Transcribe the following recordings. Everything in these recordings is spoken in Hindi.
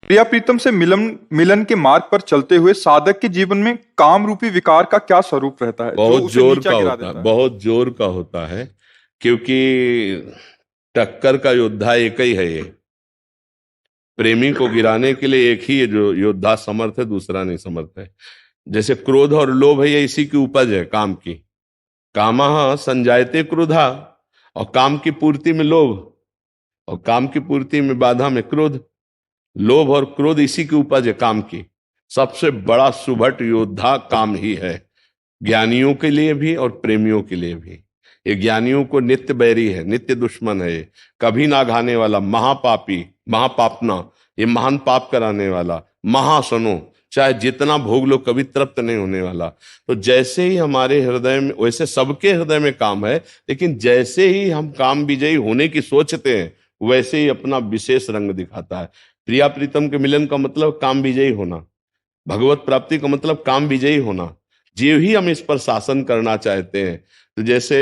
प्रिया प्रीतम से मिलन मिलन के मार्ग पर चलते हुए साधक के जीवन में काम रूपी विकार का क्या स्वरूप रहता है जो बहुत उसे जोर नीचा का गिरा होता है, देता है? बहुत जोर का होता है। क्योंकि टक्कर का योद्धा एक ही है। ये प्रेमी को गिराने के लिए एक ही है जो योद्धा समर्थ है, दूसरा नहीं समर्थ है। जैसे क्रोध और लोभ है, ये इसी की उपज है, काम की। कामः संजायते क्रोधा, और काम की पूर्ति में लोभ, और काम की पूर्ति में बाधा में क्रोध। लोभ और क्रोध इसी की उपज है, काम की। सबसे बड़ा सुभट योद्धा काम ही है, ज्ञानियों के लिए भी और प्रेमियों के लिए भी। ये ज्ञानियों को नित्य बैरी है, नित्य दुश्मन है ये। कभी ना घाने वाला महापापी, महापापना, ये महान पाप कराने वाला महासनो, चाहे जितना भोग लो कभी तृप्त नहीं होने वाला। तो जैसे ही हमारे हृदय में, वैसे सबके हृदय में काम है, लेकिन जैसे ही हम काम विजयी होने की सोचते हैं वैसे ही अपना विशेष रंग दिखाता है। प्रिया प्रीतम के मिलन का मतलब काम विजयी होना, भगवत प्राप्ति का मतलब काम विजयी होना। जीव ही हम इस पर शासन करना चाहते हैं। तो जैसे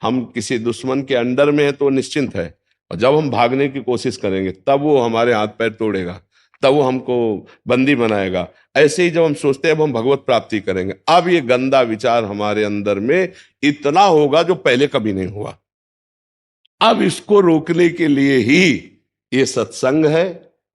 हम किसी दुश्मन के अंडर में है तो वो निश्चिंत है, और जब हम भागने की कोशिश करेंगे तब वो हमारे हाथ पैर तोड़ेगा, तब वो हमको बंदी बनाएगा। ऐसे ही जब हम सोचते हैं अब हम भगवत प्राप्ति करेंगे, अब ये गंदा विचार हमारे अंदर में इतना होगा जो पहले कभी नहीं हुआ। अब इसको रोकने के लिए ही ये सत्संग है,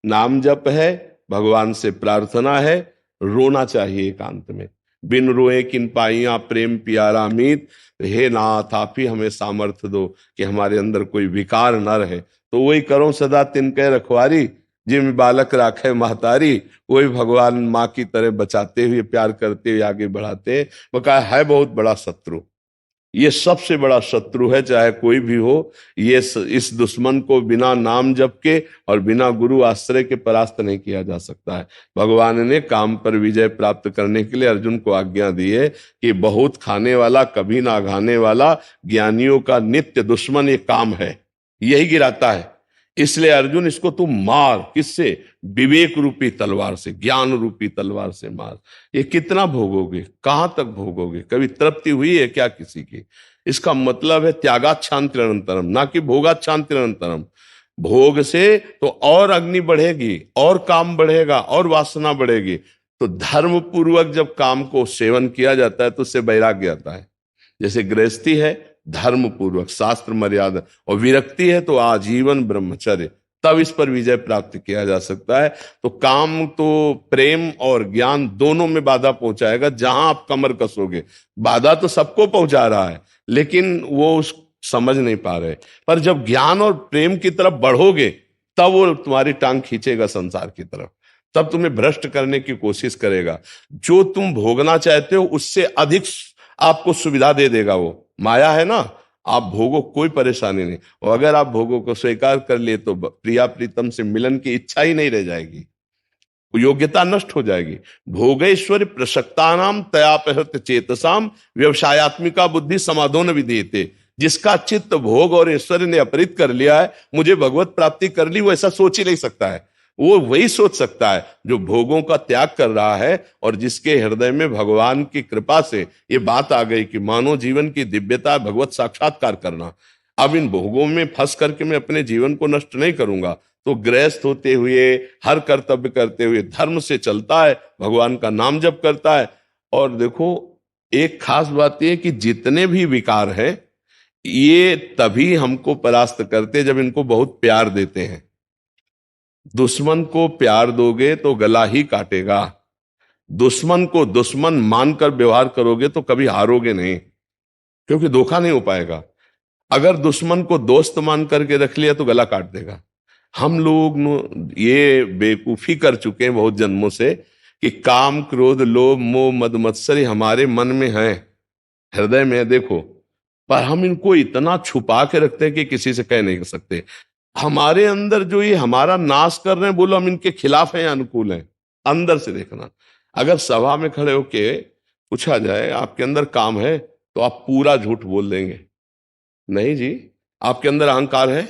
नाम जप है, भगवान से प्रार्थना है। रोना चाहिए एकांत में, बिन रोए किन पाइया प्रेम प्यारा मीत। हे नाथ, आप ही हमें सामर्थ्य दो कि हमारे अंदर कोई विकार न रहे। तो वही करो सदा तिनके रखवारी, जिम बालक राखे महतारी। वही भगवान माँ की तरह बचाते हुए, प्यार करते हुए आगे बढ़ाते हैं। वो कहा है बहुत बड़ा शत्रु, ये सबसे बड़ा शत्रु है, चाहे कोई भी हो। इस दुश्मन को बिना नाम जप के और बिना गुरु आश्रय के परास्त नहीं किया जा सकता है। भगवान ने काम पर विजय प्राप्त करने के लिए अर्जुन को आज्ञा दी है कि बहुत खाने वाला, कभी ना घाने वाला, ज्ञानियों का नित्य दुश्मन ये काम है, यही गिराता है। इसलिए अर्जुन, इसको तू मार, किससे? विवेक रूपी तलवार से, ज्ञान रूपी तलवार से मार। ये कितना भोगोगे, कहां तक भोगोगे? कभी तृप्ति हुई है क्या किसी की? इसका मतलब है त्यागाच्छांतिरनंतरम, ना कि भोगाच्छांतिरनंतरम। भोग से तो और अग्नि बढ़ेगी, और काम बढ़ेगा, और वासना बढ़ेगी। तो धर्म पूर्वक जब काम को सेवन किया जाता है तो उससे वैराग्य आता है। जैसे गृहस्थी है धर्म पूर्वक, शास्त्र मर्यादा, और विरक्ति है तो आजीवन ब्रह्मचर्य, तब इस पर विजय प्राप्त किया जा सकता है। तो काम तो प्रेम और ज्ञान दोनों में बाधा पहुंचाएगा। जहां आप कमर कसोगे, बाधा तो सबको पहुंचा रहा है, लेकिन वो उस समझ नहीं पा रहे। पर जब ज्ञान और प्रेम की तरफ बढ़ोगे, तब वो तुम्हारी टांग खींचेगा संसार की तरफ, तब तुम्हें भ्रष्ट करने की कोशिश करेगा। जो तुम भोगना चाहते हो उससे अधिक आपको सुविधा दे देगा। वो माया है ना, आप भोगो, कोई परेशानी नहीं। और अगर आप भोगों को स्वीकार कर लिए तो प्रिया प्रीतम से मिलन की इच्छा ही नहीं रह जाएगी, योग्यता नष्ट हो जाएगी। भोगेश्वर प्रसक्तानाम तयापहृत चेतसाम व्यवसायत्मिका बुद्धि समाधो न विधीयते। जिसका चित्त भोग और ऐश्वर्य ने अपहृत कर लिया है, मुझे भगवत प्राप्ति कर ली, वो ऐसा सोच ही नहीं सकता है। वो वही सोच सकता है जो भोगों का त्याग कर रहा है, और जिसके हृदय में भगवान की कृपा से ये बात आ गई कि मानव जीवन की दिव्यता भगवत साक्षात्कार करना। अब इन भोगों में फंस करके मैं अपने जीवन को नष्ट नहीं करूंगा। तो गृहस्थ होते हुए, हर कर्तव्य करते हुए धर्म से चलता है, भगवान का नाम जप करता है। और देखो, एक खास बात यह कि जितने भी विकार हैं ये तभी हमको परास्त करते जब इनको बहुत प्यार देते हैं। दुश्मन को प्यार दोगे तो गला ही काटेगा, दुश्मन को दुश्मन मानकर व्यवहार करोगे तो कभी हारोगे नहीं, क्योंकि धोखा नहीं हो पाएगा। अगर दुश्मन को दोस्त मान करके रख लिया तो गला काट देगा। हम लोग ये बेवकूफी कर चुके हैं बहुत जन्मों से कि काम क्रोध लोभ मोह मद मत्सरी हमारे मन में है, हृदय में है, देखो। पर हम इनको इतना छुपा के रखते हैं कि किसी से कह नहीं सकते। हमारे अंदर जो ये हमारा नाश कर रहे हैं, बोलो हम इनके खिलाफ हैं या अनुकूल हैं? अंदर से देखना। अगर सभा में खड़े होके पूछा जाए आपके अंदर काम है, तो आप पूरा झूठ बोल देंगे, नहीं जी। आपके अंदर अहंकार है?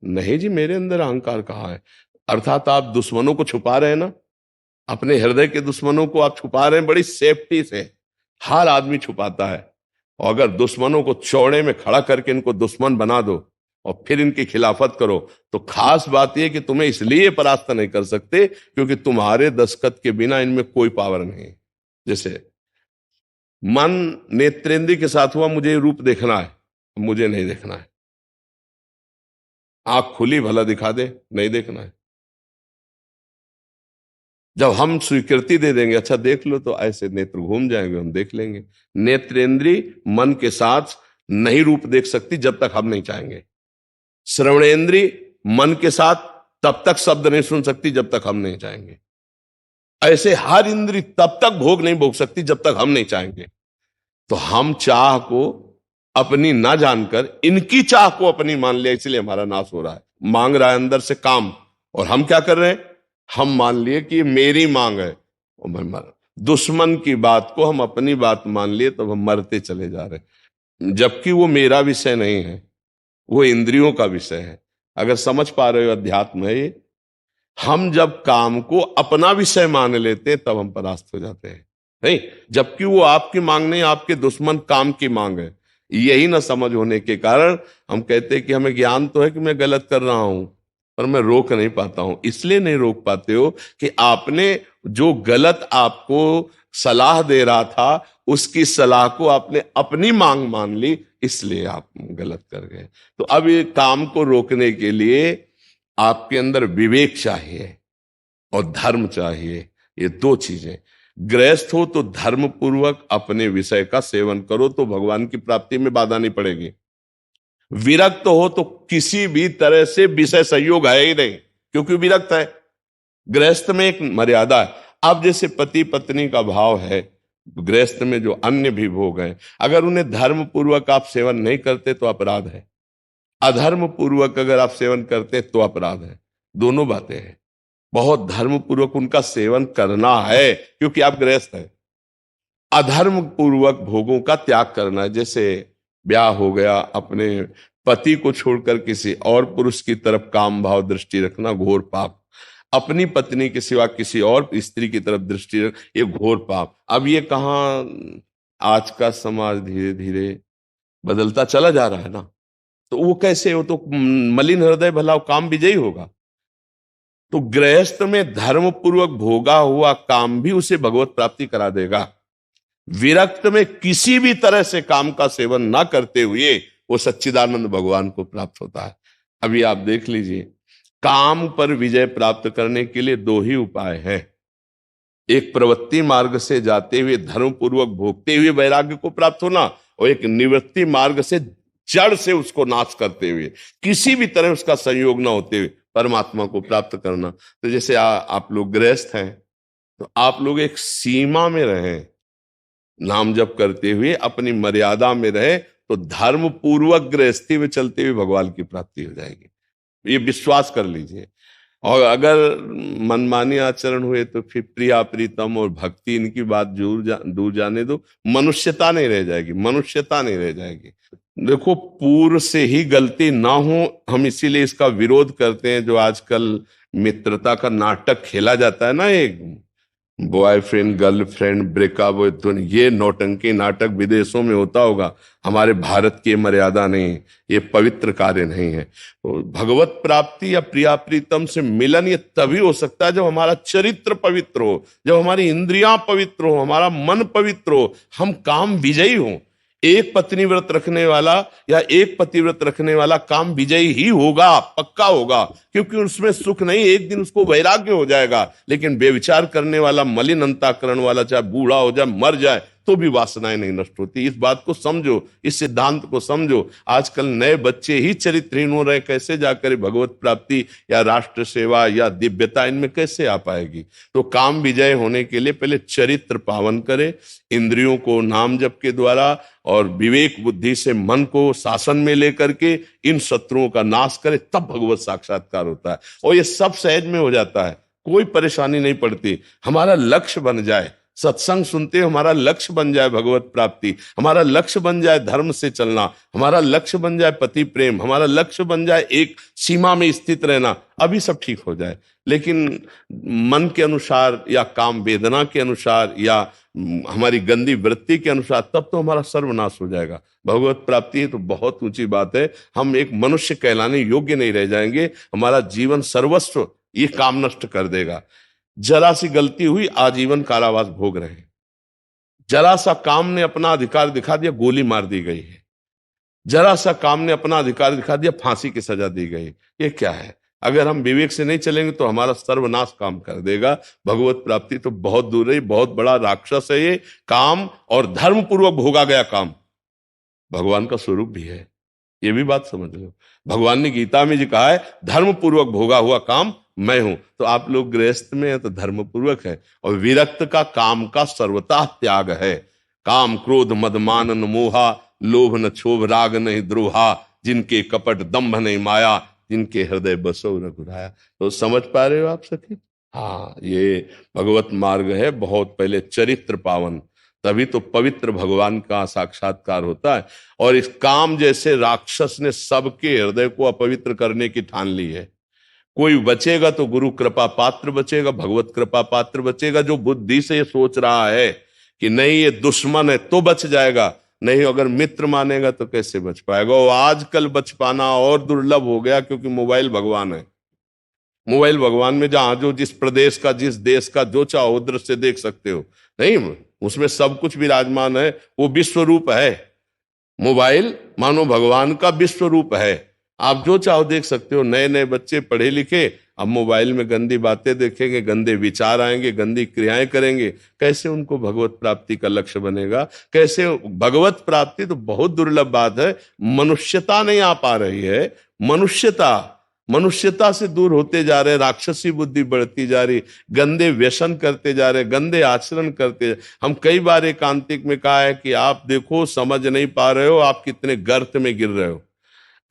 नहीं जी, मेरे अंदर अहंकार कहाँ है। अर्थात आप दुश्मनों को छुपा रहे हैं ना, अपने हृदय के दुश्मनों को आप छुपा रहे हैं बड़ी सेफ्टी से। हर आदमी छुपाता है। और अगर दुश्मनों को चौड़े में खड़ा करके इनको दुश्मन बना दो और फिर इनकी खिलाफत करो, तो खास बात यह कि तुम्हें इसलिए परास्त नहीं कर सकते क्योंकि तुम्हारे दस्तखत के बिना इनमें कोई पावर नहीं है। जैसे मन नेत्रेंद्र के साथ हुआ, मुझे रूप देखना है, मुझे नहीं देखना है। आंख खुली, भला दिखा दे, नहीं देखना है। जब हम स्वीकृति दे देंगे, अच्छा देख लो, तो ऐसे नेत्र घूम जाएंगे, हम देख लेंगे। नेत्रेंद्री मन के साथ नहीं रूप देख सकती जब तक हम नहीं चाहेंगे। श्रवणेंद्री मन के साथ तब तक शब्द नहीं सुन सकती जब तक हम नहीं चाहेंगे। ऐसे हर इंद्री तब तक भोग नहीं भोग सकती जब तक हम नहीं चाहेंगे। तो हम चाह को अपनी ना जानकर इनकी चाह को अपनी मान लिया, इसलिए हमारा नाश हो रहा है। मांग रहा है अंदर से काम, और हम क्या कर रहे हैं, हम मान लिए कि मेरी मांग है और मैं मर। दुश्मन की बात को हम अपनी बात मान लिए, तो हम मरते चले जा रहे हैं, जबकि वो मेरा विषय नहीं है, वो इंद्रियों का विषय है। अगर समझ पा रहे हो अध्यात्म है ये। हम जब काम को अपना विषय मान लेते तब हम परास्त हो जाते हैं, नहीं, जबकि वो आपकी मांग नहीं, आपके दुश्मन काम की मांग है। यही ना समझ होने के कारण हम कहते हैं कि हमें ज्ञान तो है कि मैं गलत कर रहा हूं, पर मैं रोक नहीं पाता हूं। इसलिए नहीं रोक पाते हो कि आपने जो गलत आपको सलाह दे रहा था, उसकी सलाह को आपने अपनी मांग मान ली, इसलिए आप गलत कर गए। तो अब ये काम को रोकने के लिए आपके अंदर विवेक चाहिए और धर्म चाहिए, ये दो चीजें। गृहस्थ हो तो धर्म पूर्वक अपने विषय का सेवन करो, तो भगवान की प्राप्ति में बाधा नहीं पड़ेगी। विरक्त हो तो किसी भी तरह से विषय संयोग है ही नहीं, क्योंकि विरक्त है। गृहस्थ में एक मर्यादा है। अब जैसे पति पत्नी का भाव है, गृहस्थ में जो अन्य भी भोग हैं, अगर उन्हें धर्म पूर्वक आप सेवन नहीं करते तो अपराध है, अधर्म पूर्वक अगर आप सेवन करते तो अपराध है। दोनों बातें हैं। बहुत धर्म पूर्वक उनका सेवन करना है क्योंकि आप गृहस्थ हैं, अधर्म पूर्वक भोगों का त्याग करना है। जैसे ब्याह हो गया, अपने पति को छोड़कर किसी और पुरुष की तरफ काम भाव दृष्टि रखना घोर पाप, अपनी पत्नी के सिवा किसी और स्त्री की तरफ दृष्टि रख, ये घोर पाप। अब ये कहाँ, आज का समाज धीरे धीरे बदलता चला जा रहा है ना, तो वो कैसे हो, तो मलिन हृदय भला काम विजयी होगा। तो गृहस्थ में धर्म पूर्वक भोगा हुआ काम भी उसे भगवत प्राप्ति करा देगा। विरक्त में किसी भी तरह से काम का सेवन ना करते हुए वो सच्चिदानंद भगवान को प्राप्त होता है। अभी आप देख लीजिए, काम पर विजय प्राप्त करने के लिए दो ही उपाय हैं। एक प्रवृत्ति मार्ग से जाते हुए धर्म पूर्वक भोगते हुए वैराग्य को प्राप्त होना, और एक निवृत्ति मार्ग से जड़ से उसको नाश करते हुए, किसी भी तरह उसका संयोग ना होते हुए परमात्मा को प्राप्त करना। तो जैसे आप लोग गृहस्थ हैं, तो आप लोग एक सीमा में रहें, नाम जप करते हुए अपनी मर्यादा में रहे, तो धर्म पूर्वक गृहस्थी में चलते हुए भगवान की प्राप्ति हो जाएगी, ये विश्वास कर लीजिए। और अगर मनमानी आचरण हुए तो फिर प्रिया प्रीतम और भक्ति इनकी बात दूर जाने दो, मनुष्यता नहीं रह जाएगी, मनुष्यता नहीं रह जाएगी। देखो, पूर्व से ही गलती ना हो, हम इसीलिए इसका विरोध करते हैं। जो आजकल मित्रता का नाटक खेला जाता है ना, एक बॉयफ्रेंड गर्लफ्रेंड ब्रेकअप, ये नौटंकी नाटक विदेशों में होता होगा, हमारे भारत की मर्यादा नहीं, ये पवित्र कार्य नहीं है। तो भगवत प्राप्ति या प्रिया प्रीतम से मिलन ये तभी हो सकता है जब हमारा चरित्र पवित्र हो, जब हमारी इंद्रियां पवित्र हो, हमारा मन पवित्र हो, हम काम विजयी हो। एक पत्नी व्रत रखने वाला या एक पति व्रत रखने वाला काम विजयी ही होगा, पक्का होगा, क्योंकि उसमें सुख नहीं, एक दिन उसको वैराग्य हो जाएगा। लेकिन बेविचार करने वाला, मलिन अंतःकरण वाला, चाहे बूढ़ा हो जाए, मर जाए, तो भी वासनाएं नहीं नष्ट होती। इस बात को समझो, इस सिद्धांत को समझो। आजकल नए बच्चे ही चरित्रहीन हो रहे, कैसे जाकर भगवत प्राप्ति या राष्ट्र सेवा या दिव्यता इनमें कैसे आ पाएगी। तो काम विजय होने के लिए पहले चरित्र पावन करे, इंद्रियों को नाम जप के द्वारा और विवेक बुद्धि से मन को शासन में लेकर के इन शत्रुओं का नाश करे, तब भगवत साक्षात्कार होता है। और ये सब सहज में हो जाता है, कोई परेशानी नहीं पड़ती। हमारा लक्ष्य बन जाए, सत्संग सुनते हमारा लक्ष्य बन जाए भगवत प्राप्ति, हमारा लक्ष्य बन जाए धर्म से चलना, हमारा लक्ष्य बन जाए पति प्रेम, हमारा लक्ष्य बन जाए एक सीमा में स्थित रहना, अभी सब ठीक हो जाए। लेकिन मन के अनुसार या काम वेदना के अनुसार या हमारी गंदी वृत्ति के अनुसार, तब तो हमारा सर्वनाश हो जाएगा। भगवत प्राप्ति तो बहुत ऊंची बात है, हम एक मनुष्य कहलाने योग्य नहीं रह जाएंगे, हमारा जीवन सर्वस्व ये काम नष्ट कर देगा। जरा सी गलती हुई, आजीवन कारावास भोग रहे हैं। जरा सा काम ने अपना अधिकार दिखा दिया, गोली मार दी गई है। जरा सा काम ने अपना अधिकार दिखा दिया, फांसी की सजा दी गई। ये क्या है? अगर हम विवेक से नहीं चलेंगे तो हमारा सर्वनाश काम कर देगा। भगवत प्राप्ति तो बहुत दूर है, बहुत बड़ा राक्षस है ये। काम और धर्म पूर्वक भोगा गया काम भगवान का स्वरूप भी है, ये भी बात समझ लो। भगवान ने गीता में जी कहा है, धर्म पूर्वक भोगा हुआ काम मैं हूं। तो आप लोग गृहस्थ में है तो धर्म पूर्वक है, और विरक्त का काम का सर्वथा त्याग है। काम क्रोध मद मान न मोहा, लोभ न क्षोभ राग नहीं द्रोहा, जिनके कपट दंभ नहीं माया, जिनके हृदय बसो रघुराया। तो समझ पा रहे हो आप सखी? हाँ, ये भगवत मार्ग है, बहुत पहले चरित्र पावन, तभी तो पवित्र भगवान का साक्षात्कार होता है। और इस काम जैसे राक्षस ने सबके हृदय को अपवित्र करने की ठान ली है। कोई बचेगा तो गुरु कृपा पात्र बचेगा, भगवत कृपा पात्र बचेगा। जो बुद्धि से ये सोच रहा है कि नहीं ये दुश्मन है तो बच जाएगा, नहीं अगर मित्र मानेगा तो कैसे बच पाएगा। और आजकल बच पाना और दुर्लभ हो गया, क्योंकि मोबाइल भगवान है। मोबाइल भगवान में जहां जो जिस प्रदेश का जिस देश का जो चाहो दृश्य देख सकते हो, नहीं उसमें सब कुछ विराजमान है, वो विश्व रूप है। मोबाइल मानो भगवान का विश्व रूप है, आप जो चाहो देख सकते हो। नए नए बच्चे पढ़े लिखे अब मोबाइल में गंदी बातें देखेंगे, गंदे विचार आएंगे, गंदी क्रियाएं करेंगे, कैसे उनको भगवत प्राप्ति का लक्ष्य बनेगा? कैसे भगवत प्राप्ति तो बहुत दुर्लभ बात है, मनुष्यता नहीं आ पा रही है। मनुष्यता से दूर होते जा रहे, राक्षसी बुद्धि बढ़ती जा रही, गंदे व्यसन करते जा रहे, गंदे आचरण करते। हम कई बार एकांतिक में कहा है कि आप देखो, समझ नहीं पा रहे हो आप कितने गर्त में गिर रहे हो।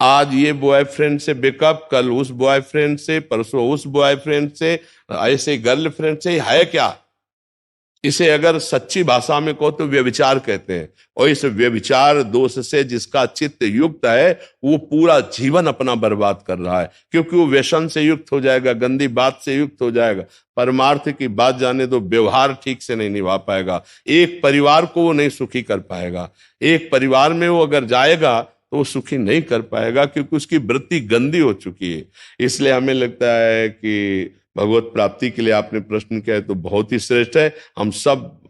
आज ये बॉयफ्रेंड से बेकअप, कल उस बॉयफ्रेंड से, परसों उस बॉयफ्रेंड से, ऐसे गर्लफ्रेंड से, है क्या? इसे अगर सच्ची भाषा में कहो तो व्यभिचार कहते हैं। और इस व्यभिचार दोष से जिसका चित्त युक्त है, वो पूरा जीवन अपना बर्बाद कर रहा है, क्योंकि वो व्यसन से युक्त हो जाएगा, गंदी बात से युक्त हो जाएगा। परमार्थ की बात जाने दो, व्यवहार ठीक से नहीं निभा पाएगा, एक परिवार को वो नहीं सुखी कर पाएगा। एक परिवार में वो अगर जाएगा तो वो सुखी नहीं कर पाएगा, क्योंकि उसकी वृत्ति गंदी हो चुकी है। इसलिए हमें लगता है कि भगवत प्राप्ति के लिए आपने प्रश्न किया है तो बहुत ही श्रेष्ठ है। हम सब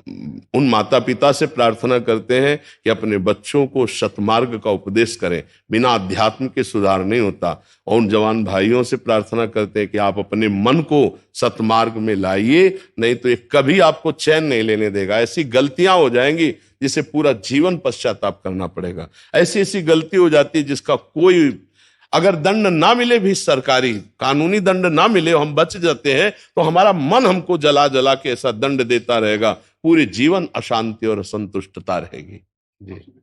उन माता पिता से प्रार्थना करते हैं कि अपने बच्चों को सतमार्ग का उपदेश करें, बिना अध्यात्म के सुधार नहीं होता। और उन जवान भाइयों से प्रार्थना करते हैं कि आप अपने मन को सतमार्ग में लाइए, नहीं तो ये कभी आपको चैन नहीं लेने देगा। ऐसी गलतियां हो जाएंगी जिसे पूरा जीवन पश्चाताप करना पड़ेगा। ऐसी ऐसी गलती हो जाती है जिसका कोई, अगर दंड ना मिले भी, सरकारी कानूनी दंड ना मिले, हम बच जाते हैं, तो हमारा मन हमको जला जला के ऐसा दंड देता रहेगा, पूरे जीवन अशांति और असंतुष्टता रहेगी। जी।